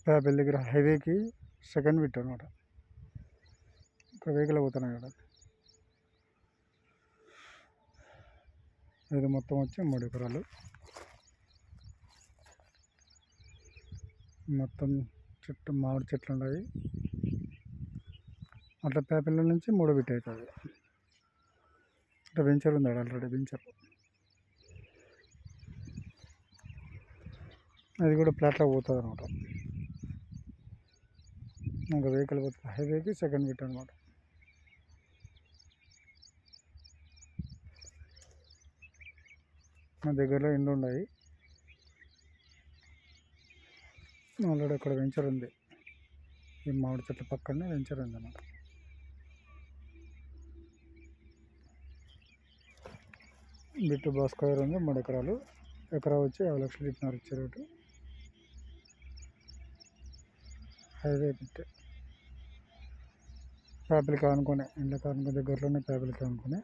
PayPal దగ్గర హైవేకి second bit అనమాట. ఇక్కడ వెహికల్ పోతున్నాయి కదా. ఇది మొత్తం వచ్చి 3 ఎకరాలు. మొత్తం చుట్టూ మామిడి చెట్లు ఉన్నాయి. అట్లా పేపల్ల నుంచి 3 బిట్ అవుతుంది. ఇట్లా వెంచర్ ఉంది ఆల్రెడీ వెంచర్. అది కూడా ప్లాట్లో పోతుంది అనమాట. ఇంకా వెహికల్ పోతుంది హైవేకి సెకండ్ బిట్ అనమాట. మా దగ్గరలో ఇండ్లు ఉన్నాయి. ఆల్రెడీ అక్కడ వెంచర్ ఉంది. ఈ మామిడి చెట్ల పక్కనే వెంచర్ ఉంది అన్నమాట. బిట్టు భాస్కర్ ఉంది 3 ఎకరాలు. ఎకరా వచ్చి 50 లక్షలు ఇచ్చినారు ఇచ్చే రేటు. హైవే బిట్ పేపల్కి ఆనుకునే ఇండ్లకి ఆనుకునే దగ్గరలోనే పేపల్కి ఆనుకునే